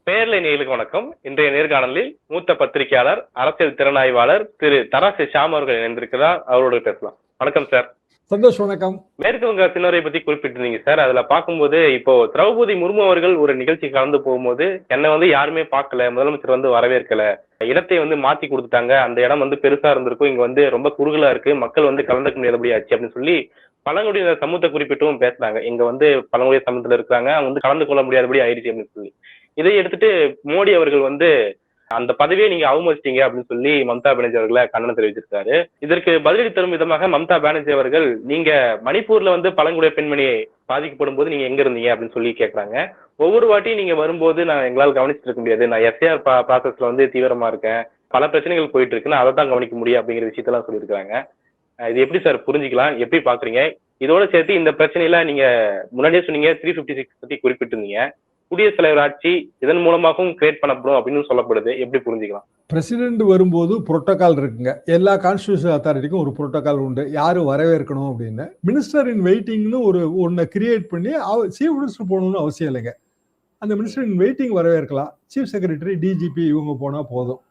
பேரலை நேயர்களுக்கு வணக்கம். இன்றைய நேர்காணலில் மூத்த பத்திரிகையாளர், அரசியல் திறனாய்வாளர் திரு தராசு ஷாம் அவர்கள் இணைந்திருக்கிறார். அவரோட பேசலாம். வணக்கம் சார். சந்தோஷ், வணக்கம். மேற்கு வங்க சின்னரை பத்தி குறிப்பிட்டிருந்தீங்க சார். அதுல பார்க்கும்போது இப்போ திரௌபதி முர்மு அவர்கள் ஒரு நிகழ்ச்சி கலந்து போகும்போது என்னை யாருமே பார்க்கல, முதலமைச்சர் வரவேற்கல, இடத்தை மாத்தி கொடுத்துட்டாங்க, அந்த இடம் பெருசா இருந்திருக்கும், இங்க ரொம்ப குறுகலா இருக்கு, மக்கள் கலந்துக்க முடியாதபடி ஆச்சு அப்படின்னு சொல்லி பழங்குடியின சமூகத்தை குறிப்பிட்டும் பேசுறாங்க. இங்க பழங்குடிய சமூகத்துல இருக்காங்க, அவங்க கலந்து கொள்ள முடியாதபடி ஆயிடுச்சு அப்படின்னு சொல்லி இதை எடுத்துட்டு மோடி அவர்கள் அந்த பதவியை நீங்க அவமதிச்சிட்டீங்க அப்படின்னு சொல்லி மம்தா பானர்ஜி அவர்களை கண்டனம் தெரிவிச்சிருக்காரு. இதற்கு பதிலடி தரும் விதமாக மம்தா பானர்ஜி அவர்கள், நீங்க மணிப்பூர்ல பழங்குடிய பெண்மணியை பாதிக்கப்படும் போது நீங்க எங்க இருந்தீங்க அப்படின்னு சொல்லி கேட்கறாங்க. ஒவ்வொரு வாட்டியும் நீங்க வரும்போது நான் எங்களால் கவனிச்சுட்டு இருக்க முடியாது, நான் எஸ்ஏஆர் ப்ராசஸ்ல தீவிரமா இருக்கேன், பல பிரச்சனைகள் போயிட்டு இருக்கு, நான் அதை தான் கவனிக்க முடியும் அப்படிங்கிற விஷயத்தெல்லாம் சொல்லியிருக்காங்க. இது எப்படி சார் புரிஞ்சுக்கலாம், எப்படி பாக்குறீங்க? இதோட சேர்த்து இந்த பிரச்சனையில நீங்க முன்னாடியே சொன்னீங்க 356 பத்தி குறிப்பிட்டிருந்தீங்க, குடியரசுத் தலைவர் ஆட்சி இதன் மூலமாகவும் கிரியேட் பண்ணப்படும் அப்படின்னு சொல்லப்படுது. எப்படி புரிஞ்சுக்கலாம்? பிரசிடென்ட் வரும்போது புரோட்டோகால் இருக்குங்க. எல்லா கான்ஸ்டிடியூஷன் அத்தாரிட்டிக்கும் ஒரு புரோட்டோகால் உண்டு, யாரு வரவேற்கணும் அப்படின்னு. மினிஸ்டர் இன் வெயிட்டிங்னு ஒன்றை கிரியேட் பண்ணி சீஃப் மினிஸ்டர் போகணும்னு அவசியம் இல்லைங்க. அந்த மினிஸ்டர் இன் வெயிட்டிங் வரவேற்கலாம், சீஃப் செக்ரட்டரி, டிஜிபி இவங்க போனா போதும்.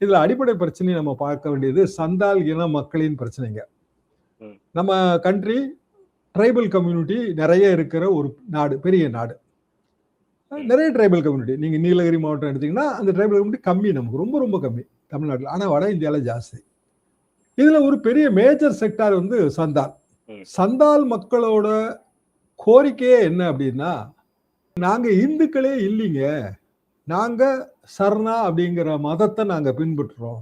இதுல அடிப்படை பிரச்சனையை நம்ம பார்க்க வேண்டியது சந்தால் இன மக்களின் பிரச்சனைங்க. நம்ம கண்ட்ரி ட்ரைபல் கம்யூனிட்டி நிறைய இருக்கிற ஒரு நாடு, பெரிய நாடு. நிறைய ட்ரைபல் கம்யூனிட்டி, நீங்க நீலகிரி மாவட்டம் எடுத்தீங்கன்னா அந்த ட்ரைபல் கம்யூனிட்டி கம்மி, நமக்கு ரொம்ப ரொம்ப கம்மி தமிழ்நாட்டில். ஆனா வட இந்தியாவில் ஜாஸ்தி. இதுல ஒரு பெரிய மேஜர் செக்டார் சந்தால். சந்தால் மக்களோட கோரிக்கையே என்ன அப்படின்னா, நாங்க இந்துக்களே இல்லைங்க, நாங்க சர்னா அப்படிங்கிற மதத்தை நாங்க பின்பற்றுறோம்.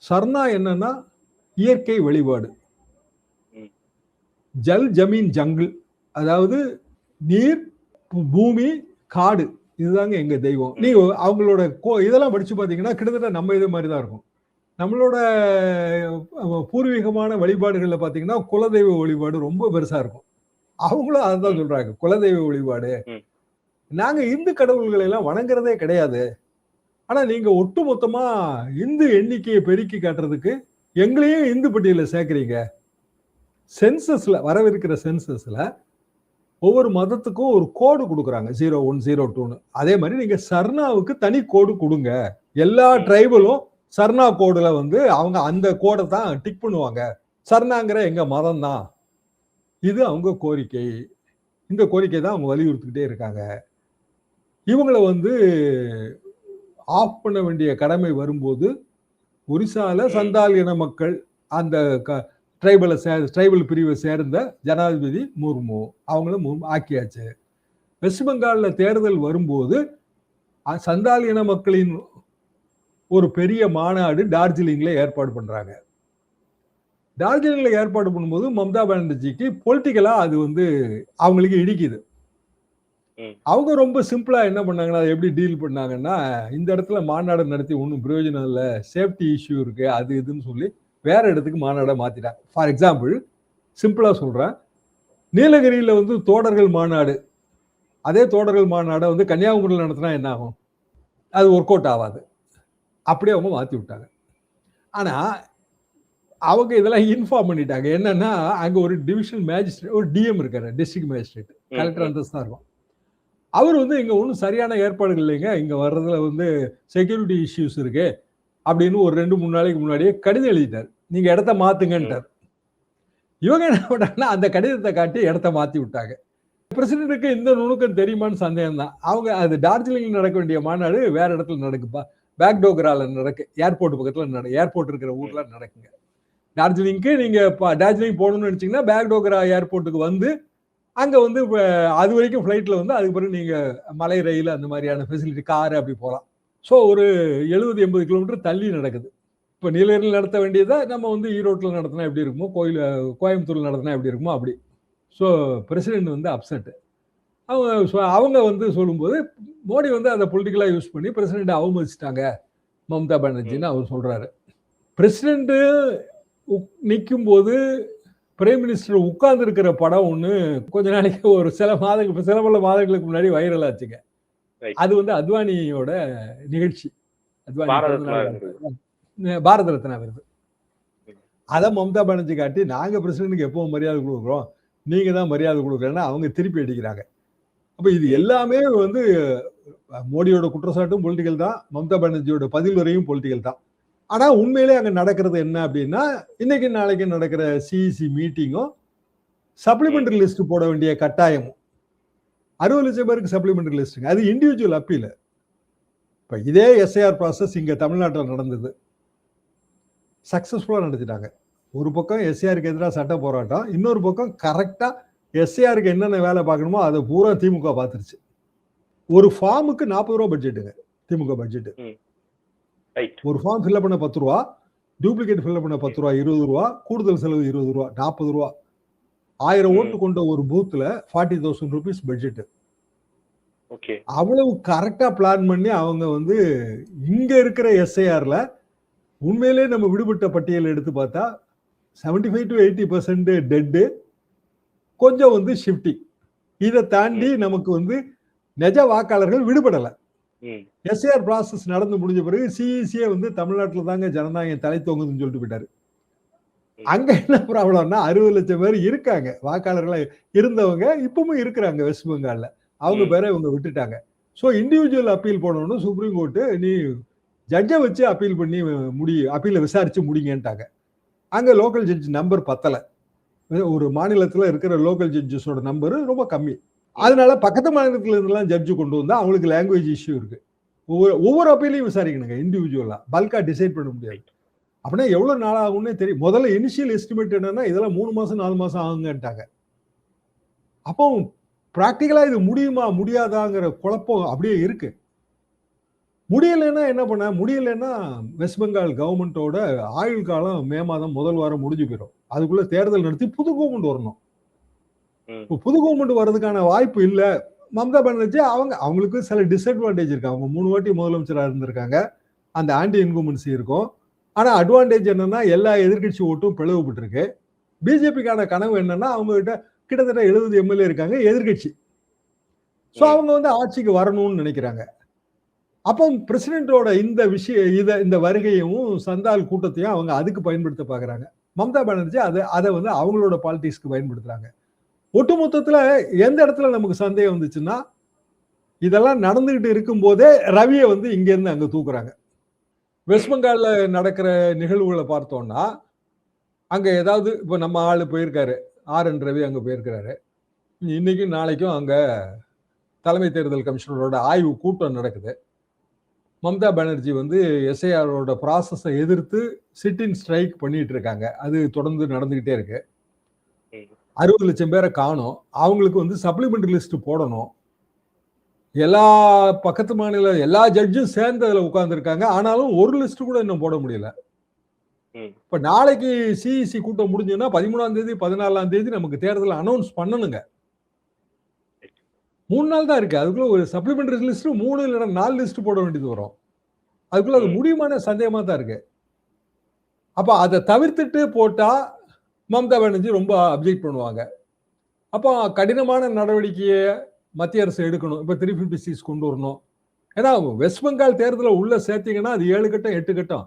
சர்னா என்னன்னா இயற்கை வழிபாடு, ஜல் ஜமீன் ஜங்கிள், அதாவது நீர், பூமி, காடு, இதுதாங்க எங்க தெய்வம். நீங்க அவங்களோட இதெல்லாம் படிச்சு பாத்தீங்கன்னா கிட்டத்தட்ட நம்ம இது மாதிரி தான் இருக்கும். நம்மளோட பூர்வீகமான வழிபாடுகள்ல பாத்தீங்கன்னா குலதெய்வ வழிபாடு ரொம்ப பெருசா இருக்கும். அவங்களும் அதுதான் சொல்றாங்க, குலதெய்வ வழிபாடு. நாங்க இந்து கடவுள்களை எல்லாம் வணங்குறதே கிடையாது, ஆனா நீங்க ஒட்டு மொத்தமா இந்து எண்ணிக்கையை பெருக்கி காட்டுறதுக்கு எங்களையும் இந்து பட்டியல சேர்க்கிறீங்க. சென்சஸ்ல வரவிருக்கிற சென்சஸ்ல ஒவ்வொரு மதத்துக்கும் ஒரு கோடு கொடுக்குறாங்க, 01, 02ன்னு. அதே மாதிரி நீங்க சர்னாவுக்கு தனி கோடு கொடுங்க. எல்லா ட்ரைபலும் சர்னா கோடுல அவங்க அந்த கோடை தான் டிக் பண்ணுவாங்க, சர்னாங்கிற எங்க மதம் தான். இது அவங்க கோரிக்கை. இந்த கோரிக்கை தான் அவங்க வலியுறுத்திக்கிட்டே இருக்காங்க. இவங்களை ஆஃப் பண்ண வேண்டிய கடமை வரும்போது ஒரிசால சந்தால் இன மக்கள் அந்த ட்ரைபல் பிரிவை சேர்ந்த ஜனாதிபதி முர்மு அவங்களும் ஆக்கியாச்சு. வெஸ்ட் பெங்கால்ல தேர்தல் வரும்போது சந்தால் இன மக்களின் ஒரு பெரிய மாநாடு டார்ஜிலிங்ல ஏற்பாடு பண்றாங்க. டார்ஜிலிங்ல ஏற்பாடு பண்ணும்போது மம்தா பானர்ஜிக்கு பொலிட்டிக்கலா அது அவங்களுக்கு இடிக்குது. அவங்க ரொம்ப சிம்பிளா என்ன பண்ணாங்கன்னா, எப்படி டீல் பண்ணாங்கன்னா, இந்த இடத்துல மாநாடு நடத்தி ஒன்றும் பிரயோஜனம் இல்லை, சேஃப்டி இஷ்யூ இருக்கு, அது இதுன்னு சொல்லி வேற இடத்துக்கு மாநாடை மாத்திட்டாங்க. ஃபார் எக்ஸாம்பிள், சிம்பிளா சொல்றேன், நீலகிரியில தோடர்கள் மாநாடு, அதே தோடர்கள் மாநாடை கன்னியாகுமரியில் நடத்தினா என்ன ஆகும்? அது ஒர்க் அவுட் ஆகாது. அப்படியே அவங்க மாத்தி விட்டாங்க. ஆனா அவங்க இதெல்லாம் இன்ஃபார்ம் பண்ணிட்டாங்க. என்னன்னா, அங்க ஒரு டிவிஷன் மேஜிஸ்ட்ரேட், ஒரு டிஎம் இருக்காரு, டிஸ்ட்ரிக்ட் மேஜிஸ்ட்ரேட், கலெக்டர் அந்தஸ்து தான் இருக்கும். அவர் இங்க ஒன்றும் சரியான ஏற்பாடுகள் இல்லைங்க, இங்க வர்றதுல செக்யூரிட்டி இஷ்யூஸ் இருக்கு அப்படின்னு ஒரு 2-3 நாளைக்கு முன்னாடியே கடிதம் எழுதிட்டார், நீங்க இடத்த மாத்துங்கன்ட்டார். இவங்க என்ன பண்ணாங்கன்னா, அந்த கடிதத்தை காட்டி இடத்த மாத்தி விட்டாங்க. பிரசிடென்ட்டுக்கு இந்த நுணுக்கம் தெரியுமான்னு சந்தேகம் தான். அவங்க அது டார்ஜிலிங் நடக்க வேண்டிய மாநாடு வேற இடத்துல நடக்குப்பா, பேக்டோக்ரால நடக்கு, ஏர்போர்ட் பக்கத்துல ஏர்போர்ட் இருக்கிற ஊர்ல நடக்குங்க. டார்ஜிலிங்க்கு நீங்க டார்ஜிலிங் போகணும்னு நினைச்சீங்கன்னா பேக்டோக்ரா ஏர்போர்ட்டுக்கு அங்க அது வரைக்கும் ஃபிளைட்ல அதுக்கு பிறகு நீங்க மலை ரயில் அந்த மாதிரியான ஃபெசிலிட்டி, காரு அப்படி போகலாம். ஸோ ஒரு 70-80 கிலோமீட்டர் தள்ளி நடக்குது. இப்போ நீலகிரியில் நடத்த வேண்டியதை நம்ம ஈரோட்டில் நடத்தினா எப்படி இருக்குமோ, கோயம்புத்தூரில் நடத்தினா எப்படி இருக்குமோ அப்படி. So president upset. அவங்க சொல்லும்போது மோடி அதை பொலிட்டிக்கலாக யூஸ் பண்ணி பிரசிடென்ட் அவமதிச்சிட்டாங்க மம்தா பானர்ஜின்னு அவர் சொல்றாரு. பிரசிடென்ட் நிற்கும் போது பிரைம் மினிஸ்டர் உட்கார்ந்து இருக்கிற படம் ஒன்று கொஞ்ச நாளைக்கு ஒரு சில பல மாதங்களுக்கு முன்னாடி வைரல் ஆச்சுங்க. அது அத்வானியோட நிகழ்ச்சி, பாரத ரத்னா விருது. அதை மம்தா பானர்ஜி காட்டி, நாங்க பிரசிடென்ட்டுக்கு எப்பவும் மரியாதை கொடுக்குறோம், நீங்க தான் மரியாதை கொடுக்குறேன்னா அவங்க திருப்பி அடிக்கிறாங்க. அப்ப இது எல்லாமே மோடியோட குற்றச்சாட்டும் பொலிட்டிக்கல் தான், மம்தா பானர்ஜியோட பதில் வரையும் பொலிட்டிக்கல் தான். ஆனா உண்மையிலே அங்க நடக்கிறது என்ன அப்படின்னா, இன்னைக்கு நாளைக்கு நடக்கிற சிஇசி மீட்டிங்கும் சப்ளிமெண்டரி லிஸ்ட் போட வேண்டிய கட்டாயமும் 60 லட்சம் பேருக்கு சப்ளிமெண்டரி லிஸ்ட்டுங்க. அது இண்டிவிஜுவல் அப்பீல். இப்ப இதே எஸ்ஐஆர் ப்ராசஸ் இங்க தமிழ்நாட்டில் நடந்தது, சக்சஸ்ஃபுல்லா நடத்திட்டாங்க. ஒரு பக்கம் எஸ்ஐஆருக்கு எதிராக சட்ட போராட்டம், இன்னொரு பக்கம் கரெக்டா எஸ்ஐஆருக்கு என்னென்ன வேலை பார்க்கணுமோ அதை பூரா திமுக பார்த்துருச்சு. ஒரு ஃபார்முக்கு 40 ரூபா பட்ஜெட்டுங்க திமுக பட்ஜெட். ஒரு ஃபார்ம் ஃபில்அப் பண்ண 10 ரூபா, டூப்ளிகேட் ஃபில்அப் பண்ண 10 ரூபா, 20 ரூபா, கூடுதல் செலவு 20 ரூபா, 40 ரூபா. 1000 ஓட்டு கொண்ட ஒரு பூத்துல 40,000 rupees பட்ஜெட். அவ்வளவு கரெக்டா பிளான் பண்ணி அவங்க வந்து இங்க இருக்கிற எஸ்ஐஆர்ல உண்மையிலே நம்ம விடுபட்ட பட்டியல் எடுத்து பார்த்தா 75 to 80% டெட்டு, கொஞ்சம் வந்து ஷிஃப்டிங். இதை தாண்டி நமக்கு வந்து நிஜ வாக்காளர்கள் விடுபடலை. எஸ்ஐஆர் ப்ராசஸ் நடந்து முடிஞ்ச பிறகு சிஇசியே வந்து தமிழ்நாட்டில் தாங்க ஜனநாயகம் தலை தோங்குதுன்னு சொல்லிட்டு போயிட்டாரு. அங்க என்ன ப்ராப்ளம்னா 60 லட்சம் பேர் இருக்காங்க, வாக்காளர்களா இருந்தவங்க இப்பவும் இருக்கிறாங்க வெஸ்ட் பெங்கால்ல. அவங்க பேரை இவங்க விட்டுட்டாங்க. ஸோ இண்டிவிஜுவல் அப்பீல் போனோம்னு சுப்ரீம் கோர்ட்டு நீ ஜட்ஜை வச்சு அப்பீல் பண்ணி அப்பீல விசாரிச்சு முடிங்கன்ட்டாங்க. அங்க லோக்கல் ஜட்ஜ் நம்பர் பத்தலை. ஒரு மாநிலத்தில் இருக்கிற லோக்கல் ஜட்ஜஸோட நம்பர் ரொம்ப கம்மி. அதனால பக்கத்து மாநிலத்துல இருந்தெல்லாம் ஜட்ஜு கொண்டு வந்தா அவங்களுக்கு லாங்குவேஜ் இஷ்யூ இருக்கு. ஒவ்வொரு அப்பீலையும் விசாரிக்கணுங்க இண்டிவிஜுவலா, பல்கா டிசைட் பண்ண முடியாது. அப்படின்னா எவ்வளவு நாள் ஆகும்னே தெரியும். முதல்ல இனிஷியல் எஸ்டிமேட் என்னன்னா இதெல்லாம் 3 மாசம் 4 மாசம் ஆகுங்கன்ட்டாங்க. அப்போ பிராக்டிக்கலா இது முடியுமா முடியாதாங்கிற குழப்பம் அப்படியே இருக்கு. முடியலைன்னா என்ன பண்ண முடியலைன்னா வெஸ்ட் பெங்கால் கவர்மெண்டோட ஆயுள் காலம் மே மாதம் முதல் வாரம் முடிஞ்சு போயிடும். அதுக்குள்ள தேர்தல் நடத்தி புது கவர்மெண்ட் வரணும். புது கவர்மெண்ட் வர்றதுக்கான வாய்ப்பு இல்லை. மம்தா பானர்ஜி அவங்களுக்கு சில டிஸ்அட்வான்டேஜ் இருக்கு. அவங்க 3 வாட்டி முதலமைச்சராக இருந்திருக்காங்க, அந்த ஆன்டி இன்கம்பன்சி இருக்கும். ஆனா அட்வான்டேஜ் என்னன்னா எல்லா எதிர்கட்சி ஓட்டும் பிளவுபட்டு. பிஜேபிக்கான கனவு என்னன்னா அவங்க கிட்ட கிட்டத்தட்ட 70 எம்எல்ஏ இருக்காங்க எதிர்கட்சி. ஸோ அவங்க வந்து ஆட்சிக்கு வரணும்னு நினைக்கிறாங்க. அப்போ பிரசிடென்டோட இந்த விஷயம் இந்த வருகையும் சந்தால் கூட்டத்தையும் அவங்க அதுக்கு பயன்படுத்த பாக்குறாங்க. மம்தா பானர்ஜி அதை வந்து அவங்களோட பாலிடிக்ஸ்க்கு பயன்படுத்துறாங்க. ஒட்டுமொத்தத்துல எந்த இடத்துல நமக்கு சந்தேகம் வந்துச்சுன்னா இதெல்லாம் நடந்துகிட்டு இருக்கும் போதே ரவியை வந்து இங்க இருந்து அங்க தூக்குறாங்க. வெஸ்ட் பெங்கால்ல நடக்கிற நிகழ்வுகளை பார்த்தோம்னா அங்க ஏதாவது இப்ப நம்ம ஆளு போயிருக்காரு, RN ரவி அங்க போயிருக்கிறாரு. இன்னைக்கும் நாளைக்கும் அங்க தலைமை தேர்தல் கமிஷனரோட ஆய்வு கூட்டம் நடக்குது. மம்தா பானர்ஜி வந்து எஸ்ஐஆரோட ப்ராசஸை எதிர்த்து சிட்டின் ஸ்ட்ரைக் பண்ணிட்டு இருக்காங்க. அது தொடர்ந்து நடந்துகிட்டே இருக்கு. 60 லட்சம் பேரை காணும். அவங்களுக்கு வந்து சப்ளிமெண்டரி லிஸ்ட் போடணும். எல்லா பக்கத்து மாநில எல்லா ஜட்ஜும் சேர்ந்து அதுல உட்கார்ந்துருக்காங்க. ஆனாலும் ஒரு லிஸ்ட் கூட இன்னும் போட முடியல. இப்ப நாளைக்கு சிஇசி கூட்டம் முடிஞ்சுன்னா 13ஆம் தேதி 14ஆம் தேதி நமக்கு தேர்தல் அனௌன்ஸ் பண்ணணுங்க. 3 நாள் தான் இருக்கு. அதுக்குள்ள ஒரு சப்ளிமெண்டரி லிஸ்ட் 3 இல்லைன்னா 4 லிஸ்ட் போட வேண்டியது வரும். அதுக்குள்ள அது முடியுமான சந்தேகமா தான் இருக்கு. அப்ப அதை தவிர்த்துட்டு போட்டா மம்தா பானர்ஜி ரொம்ப அப்ஜெக்ட் பண்ணுவாங்க. அப்போ கடினமான நடவடிக்கையை மத்திய அரசு எடுக்கணும். இப்போ 356 கொண்டு வரணும். ஏன்னா வெஸ்ட் பெங்கால் தேர்தலை உள்ள சேர்த்தீங்கன்னா அது 7 கட்டம் 8 கட்டம்.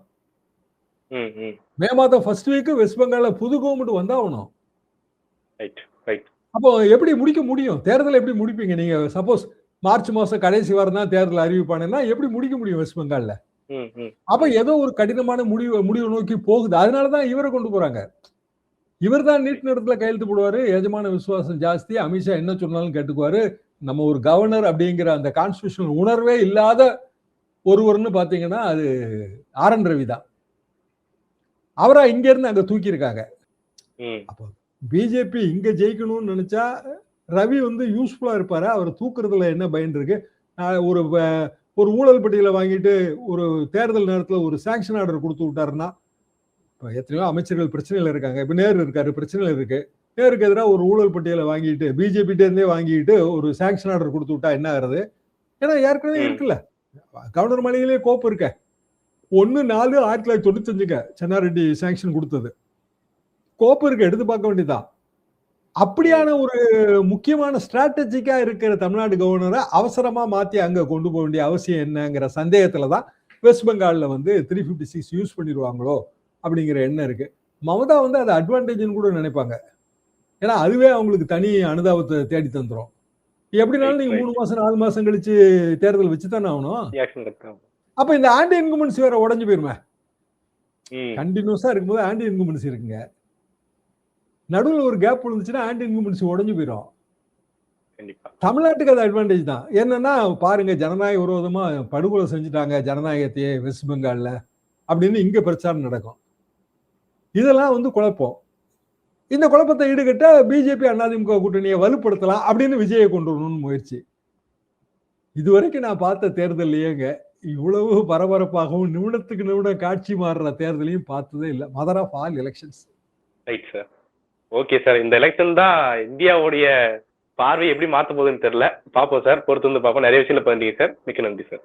மே மாதம் ஃபர்ஸ்ட் வீக் வெஸ்ட் பெங்கால்ல புது கவர்மெண்ட் வந்தாகணும். அப்போ எப்படி முடிக்க முடியும்? தேர்தலை எப்படி முடிப்பீங்க நீங்க? சப்போஸ் மார்ச் மாசம் கடைசி வாரம் தான் தேர்தல் அறிவிப்பானுன்னா எப்படி முடிக்க முடியும் வெஸ்ட் பெங்கால்ல? அப்ப ஏதோ ஒரு கடினமான முடிவு நோக்கி போகுது. அதனாலதான் இவரை கொண்டு போறாங்க. இவர் தான் நீட் நேரத்துல கையெழுத்து போடுவாரு. எஜமான விசுவாசம் ஜாஸ்தி. அமித்ஷா என்ன சொன்னாலும் கேட்டுக்குவாரு. நம்ம ஒரு கவர்னர் அப்படிங்கிற அந்த கான்ஸ்டிடியூஷனல் உணர்வே இல்லாத ஒருவர்னு பாத்தீங்கன்னா அது RN ரவி தான். அவரா இங்க இருந்து அங்க தூக்கி இருக்காங்க. அப்போ பிஜேபி இங்க ஜெயிக்கணும்னு நினைச்சா ரவி வந்து யூஸ்ஃபுல்லா இருப்பாரு. அவர் தூக்குறதுல என்ன பயன் இருக்கு? ஒரு ஊழல் பட்டியலை வாங்கிட்டு ஒரு தேர்தல் நேரத்துல ஒரு சாங்ஷன் ஆர்டர் கொடுத்து விட்டாருன்னா, இப்போ எத்தனையோ அமைச்சர்கள் பிரச்சனையில் இருக்காங்க. இப்போ நேரு இருக்காரு, பிரச்சனையில் இருக்கு. நேருக்கு எதிராக ஒரு ஊழல் பட்டியலை வாங்கிட்டு பிஜேபிட்டே இருந்தே வாங்கிட்டு ஒரு சாங்ஷன் ஆர்டர் கொடுத்து விட்டா என்ன ஆகுறது? ஏன்னா ஏற்கனவே இருக்குல்ல, கவர்னர் மாளிகையிலேயே கோப்பு இருக்க. 1/4/1995 சென்னாரெட்டி சாங்ஷன் கொடுத்தது கோப்பு இருக்கு, எடுத்து பார்க்க வேண்டியதான். அப்படியான ஒரு முக்கியமான ஸ்ட்ராட்டஜிக்கா இருக்கிற தமிழ்நாடு கவர்னரை அவசரமா மாத்தி அங்க கொண்டு போக வேண்டிய அவசியம் என்னங்கிற சந்தேகத்துலதான் வெஸ்ட் பெங்கால்ல வந்து 356 யூஸ் பண்ணிடுவாங்களோ அப்படிங்கிற எண்ணம் இருக்கு. மமதா வந்து அது அட்வான்டேஜ்னு கூட நினைப்பாங்க. ஏன்னா அதுவே அவங்களுக்கு தனி அனுதாபத்தை தேடி தந்துரும். எப்படினாலும் ரைட் நீங்க 3 ரைட். மாசம் 4 மாசம் கழிச்சு தேர்தல் வச்சுதானே ஆகணும். ஆக்ஷன் எடுக்கலாம். அப்ப இந்த ஆன்டி இன்குமென்சி வேற உடைஞ்சு போயிருமே. ம். கண்டினியூஸா இருக்கும்போது ஆன்டி இன்குமென்சி இருக்குங்க. நடுவுல ஒரு கேப் விழுந்துச்சுன்னா ஆன்டி இன்குமென்சி உடைஞ்சு போயிடும். கண்டிப்பா. தமிழ்நாட்டுக்கு அது அட்வான்டேஜ் தான். என்னன்னா பாருங்க ஜனநாயக விரோதமா படுகொலை செஞ்சுட்டாங்க ஜனநாயகத்தையே வெஸ்ட் பெங்கால்ல அப்படின்னு இங்க பிரச்சாரம் நடக்கும். இதெல்லாம் வந்து குழப்பம். இந்த குழப்பத்தை ஈடுகட்ட பிஜேபி அதிமுக கூட்டணியை வலுப்படுத்தலாம் அப்படின்னு விஜயை கொண்டு வரணும்னு முயற்சி. இதுவரைக்கும் நான் பார்த்த தேர்தல்லையேங்க இவ்வளவு பரபரப்பாகவும் நிமிடத்துக்கு நிமிடம் காட்சி மாறுற தேர்தலையும் பார்த்ததே இல்லை. Mother of all elections. Right sir. Okay sir. இந்த எலெக்ஷன் தான் இந்தியாவுடைய பார்வை எப்படி மாத்த போகுதுன்னு தெரியல. பார்ப்போம் சார். பொறுத்து வந்து பார்ப்போம். நிறைய விஷயங்களை பகிர்ந்தீங்க சார். மிக்க நன்றி சார்.